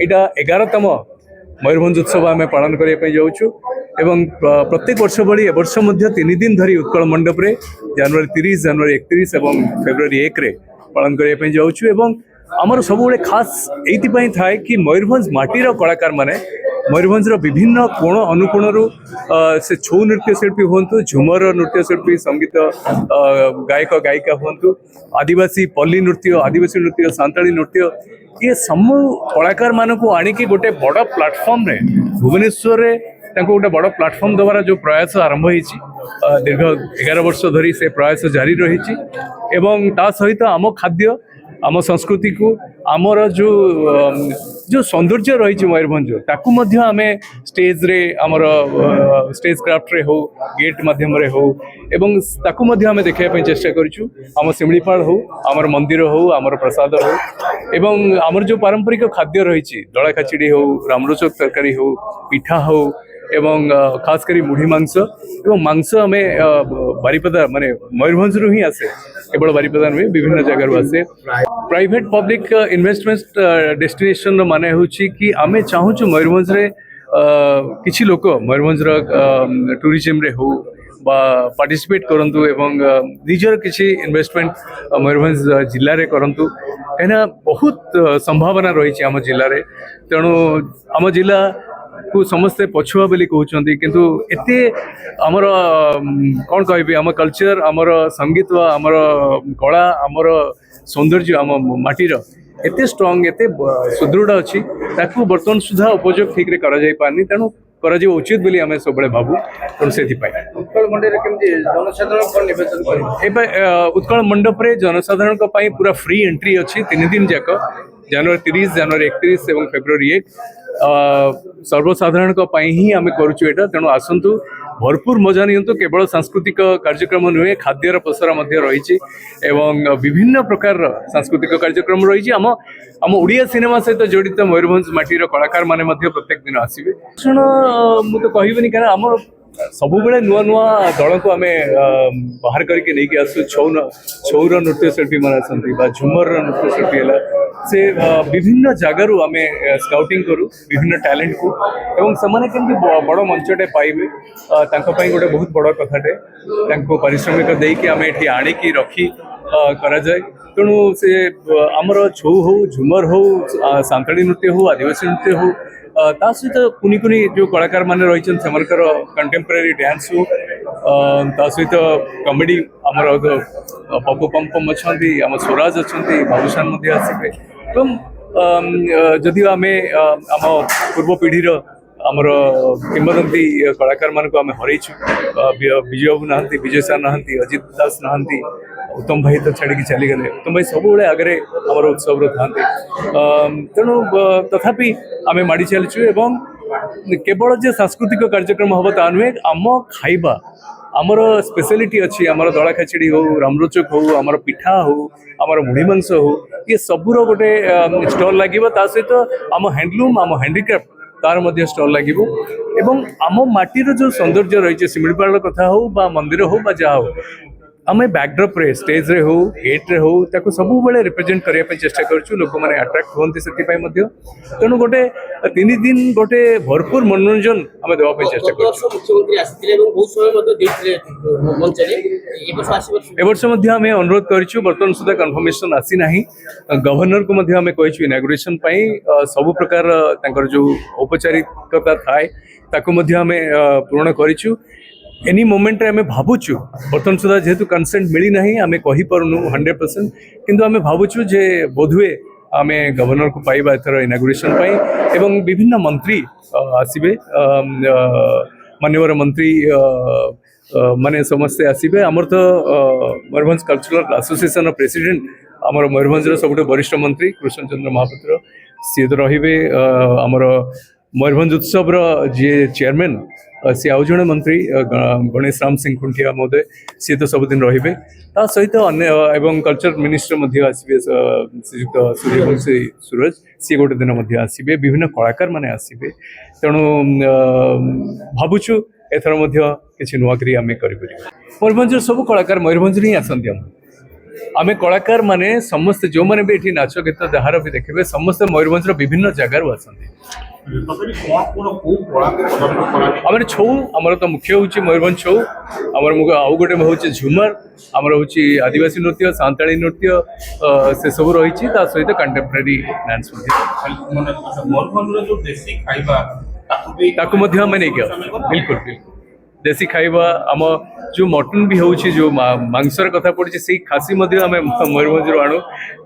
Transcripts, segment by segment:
यहाँ 11तम मयूरभंज उत्सव आम पालन करने जाऊँ एवं प्रत्येक वर्ष भाई ए वर्ष 3 दिन धरी उत्कल मंडप रे जनवरी 30 जनवरी 31 और फेब्रुआरी 1 रे पालन करने जाऊँ एवं आमर सब खास ये थाए कि मयूरभंज माटीर कलाकार माने मयूरभंज विभिन्न कोण अनुकोणरू से छौ नृत्य शिल्पी हूँ झुमर नृत्य शिल्पी संगीत गायक गायिका हूँ आदिवासी पल्ली नृत्य आदिवासी नृत्य सांताली नृत्य ये समूह कलाकार मानक आणिकी गोटे बड़ प्लाटफर्म रे भुवनेश्वर गोटे बड़ प्लाटफर्म देवार जो प्रयास आरंभ होती दीर्घ 11 वर्ष धरी से प्रयास जारी रही एवं ता सहित आम खाद्य आम संस्कृति को आमर जो जो सौंदर्य रही मयूरभंज ताकू मध्य आमे स्टेज रे आमर स्टेज क्राफ्ट रे हो गेट माध्यम रे हो एवं ताकू मध्य आमे देखिया चेष्टा करिछु आम सिमलीपाल हो आमर मंदिर हो आमर प्रसाद हो एवं आमर जो पारंपरिक खाद्य रही दला खिचड़ी हो रामरुचक तरकारी हो पिठा हो एवं खास करी मुढ़ी मांस एवं मांस आमे बारिपदा माने मयूरभंज रु ही आसे केवल बारिपदा नुहे विभिन्न जगह आसे प्राइवेट पब्लिक इन्वेस्टमेंट डेस्टिनेशन माने होची कि आमे चाहूँ मयूरभंज रे किछि लोक मयूरभंज टूरिज्म रे हो बा पार्टिसिपेट करंतु एवं निजर किछि इन्वेस्टमेंट मयूरभंज जिल्ला रे करंतु एना बहुत संभावना रही आम जिल्ला रे तेणु आम जिल्ला को समस्ते पछुआ बोली कहते किंतु एते आमर कौन कहबी आम कल्चर आमर संगीत आमर कला आमर सौंदर्य आम माटीर एते स्ट्रॉन्ग एते सुदृढ़ अच्छी ताकू बर्तमान सुधा उपयोग ठीक रे करा जाई पारनी तेणु करा जाय उचित बोली आमे सबले भाबू तेणु से उत्कल मंडप केमती जनसाधारण कोन निवेदन करिबे उत्कल मंडप रे जनसाधारण को पई पूरा फ्री एंट्री अच्छी 3 दिन जाक जनवरी 30 जनवरी 31 एवं फेब्रुआरी 1 सर्वसाधारण ही आम करुचु एटा तेणु आसंतु भरपूर मजा नियंतु केवल सांस्कृतिक कार्यक्रम नुहे खाद्यर प्रसार रही एवं विभिन्न प्रकार सांस्कृतिक कार्यक्रम रही आम आम ओडिया सिनेमा सहित जड़ित मयूरभंज माटीर कलाकार माने प्रत्येक दिन आसवे शुण मु तो कहबनी क्या आम सब नुआ नुआ दल को आम बाहर करके नहीं आसु छौर नृत्य शिल्पी मैंने आसती झुमर नृत्य शिल्पी है से विभिन्न जगार आम स्काउटिंग करूँ विभिन्न टैलेंट को एवं से केमती बड़ मंचटे पाइबे गोटे बहुत बड़ कथाटे पारिश्रमिक देकी आम ये आणिकी रखी करा जाए तेणु से आमर छौ हो झुमर हो सांताली नृत्य हो आदिवासी नृत्य हो ता सहित कुनी कुनी जो कलाकार माने रही कंटेम्पररी डांस हो ता सहित कॉमेडी आमर पप्पू पम्पम अच्छा आम स्वराज अच्छा बाबूशान आसवे एवं जदि आम आम पूर्व पीढ़ीर आमर किंवदंती कलाकार मान को आम हरइछु विजय बाबू नहांती विजय सार नहांती अजित दास नहांती उत्तम भाई तो छाड़ी चली गले उत्तम भाई सब आगे आमर उत्सव था तेणु तथापि आम माड़ी चलचु एवं केवल जे सांस्कृतिक कार्यक्रम हम ता नुहे आम खाइबा आमर स्पेशलिटी अच्छी आमर दला खिचड़ी हो रामरुचक हो आमर पिठा हो आमर मुढ़ी मांस हो ये सबूर गोटे स्टॉल लगे सहित आम हैंडलूम आम हैंडीक्राफ्ट तार मध्य स्टॉल लगे एवं आम माटीर जो सौंदर्य रही सिमलीपाल कथा हो बा मंदिर हो बा जहाँ हो आम बैकड्रप रे स्टेज रे हो गेट रे हो ताको सब बेले रिप्रेजेंट करने चेष्टा करूँ लोक मैंने अट्राक्ट होती से तेणु गोटे 3 दिन गोटे भरपूर मनोरंजन आम देवाई चेष्टा वर्ष आम अनुरोध करूँ बर्तमान सुधा कन्फर्मेशन आसी ना गवर्नर को आम कही इनागुरेशन सब प्रकार जो औपचारिकता थाए ताको आम पूर्ण करूँ एनी मोमेंट रे आम भावुचु बर्तमान सुधा जेहेतु कंसेंट मिली ना आम कहीपरनु 100% किंतु आम भावुचु जे बोधुए आम गवर्नर को पाइबा एथर इनागुरेशन एवं विभिन्न मंत्री आसबे माननीय मंत्री माने समस्ते आसबे आमर तो मयूरभंज कल्चरल एसोसिएशन प्रेसिडेंट आमर मयूरभंज सब वरिष्ठ मंत्री कृष्ण चंद्र महापात्र सी तो रे आमर मयूरभंज उत्सव जी चेयरमैन सी आउ जड़े मंत्री गणेश राम सिंह खुंटिया महोदय सी तो सबुदिन रे सहित अन्य एवं कल्चर मिनिस्टर आसबे श्रीयुक्त सूर्यवंशी सूरज सी गोटे दिन आसबे विभिन्न कलाकार माने आसबे तेणु भावुचु एथर किसी नुआकरी आम कर मयूरभंज सब कलाकार मयूरभंज ही आसती आमे कलाकार माने समस्त जो माने भी एठी नाच गीत जहार भी देखबे समस्त मयूरभंज विभिन्न जगार आसंती आम छौ आमर तो मुख्य हूँ मयूरभंज छौ आमर आउ गोटे हूँ झुमर आमर हूँ आदिवासी नृत्य सांताली नृत्य से सब रही सहित कंटेम्परारी डांस बिल्कुल बिल्कुल देसी खाइबा आम जो मटन भी होची जो मांसर कथा पड़ी से खासी आम मयूरभंज आणु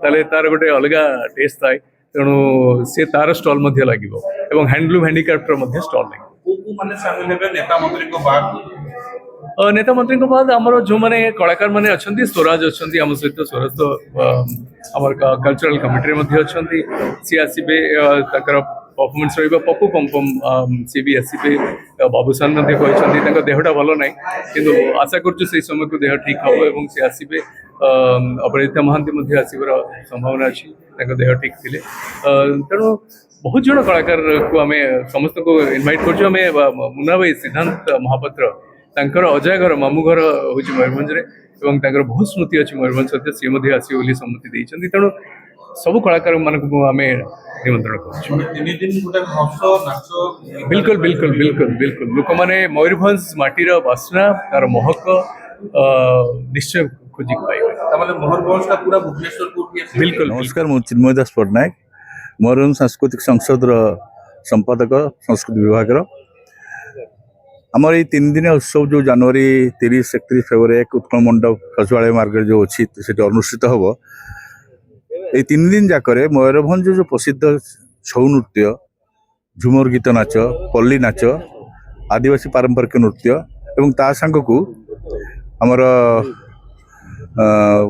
ताले तार गोटे अलग टेस्ट थाए तेणु से तार स्टल लगे और हैंडलूम हैंडिक्राफ्टर स्टल लगे नेता मंत्री बाद आमर जो मैंने कलाकार मैंने अच्छा स्वराज अच्छा आम सहित स्वराज तो आम कल्चरल कमिटी अच्छा सी आसबे परफॉर्मेंस रही पप्पू पम्पम सी भी आसबे बाबूसान कहते देहटा भल ना कि आशा कर समय को देह ठीक हम और सी आसबे अपराजिता महांती आसवर संभावना अच्छी देह ठीक थे तेणु बहुत जन कलाकार को आम समस्त को इनवाइट कर मुन्ना भाई सिद्धांत महापात्र तांकर अजय घर मामू घर हूँ मयूरभंज में बहुत स्मृति अच्छी मयूरभंज सहित सी आसवे सम्मति देते तेणु सब कलाकार मानक आम निमंत्रण कर बिल्कुल बिल्कुल बिल्कुल बिल्कुल लोक मैंने मयूरभंज माटीर बास्ना तार महक निश्चय खोजिक पाइबे बिल्कुल। नमस्कार मु चिन्मय दास पट्टनायक मयूरभंज सांस्कृतिक संसद संपादक संस्कृति विभाग आमर ये 3 दिन उत्सव जो जनवरी 30-31 फेब्रुआरी 1 उत्कल मंडप सचिवालय मार्ग जो अच्छी से अनुष्ठित हम ये 3 दिन जाकर मयूरभंज जो प्रसिद्ध छौ नृत्य झुमर गीत नाच पल्ली नाच आदिवासी पारंपरिक नृत्य एवं ता सांग को आमर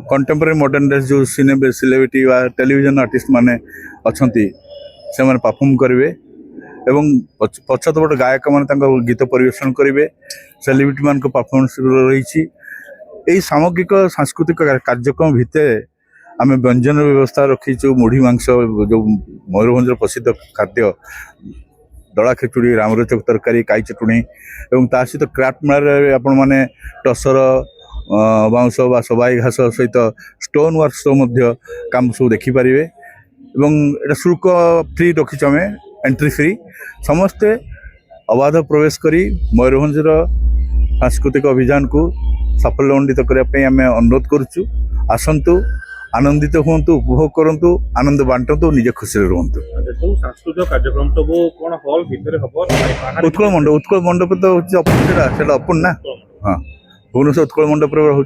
कंटेम्पररी मॉडर्न डांस जो सेलिब्रिटी टेलीविजन आर्टिस्ट माने अच्छी से माने परफॉर्म करेंगे एवं पछपट गायक मैंने गीत परिवेशन करेंगे सेलिब्रिटी मान परफॉर्मेंस रही यही सामग्रिक सांस्कृतिक कार्यक्रम भितर आम व्यंजन व्यवस्था रखीचु मुढ़ी मांस जो मयूरभंज प्रसिद्ध खाद्य दड़ा खेचुड़ी रामरचक तरकारी काई चटुणी एवं ता सहित क्राफ्ट मेला आपण मैंने टसर बाउंस बा सबाई घास सहित स्टोन वर्क सब काम सब देखिपारे एवं एटा शुल्क फ्री रखीचु आम एंट्री फ्री समस्ते अबाध प्रवेश करी मयूरभंजर सांस्कृतिक अभियान को साफल्यमंडित करने आम अनुरोध करुचु आसतु आनंदित हूँ उपभोग करूँ आनंद बांटतु निजे खुशी रुहतु सांस्कृतिक कार्यक्रम सब कौन हॉल भितर हम उत्कल मंडप तो हूँ अपन ना हाँ भुवनेश्वर उत्कल मंडप हूँ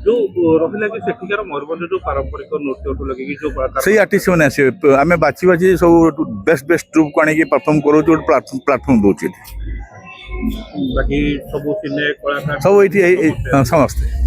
जो रहा कि सेठिकार मयूरभंज जो पारंपरिक नृत्य लगे जो सही आर्टिस्ट मैंने आसवे आम बाची बाची सब बेस्ट बेस्ट ट्रुप को आने परफॉर्म करो प्लाटफर्म दूसरी बाकी सब सिने कलाकार सब ये समस्ते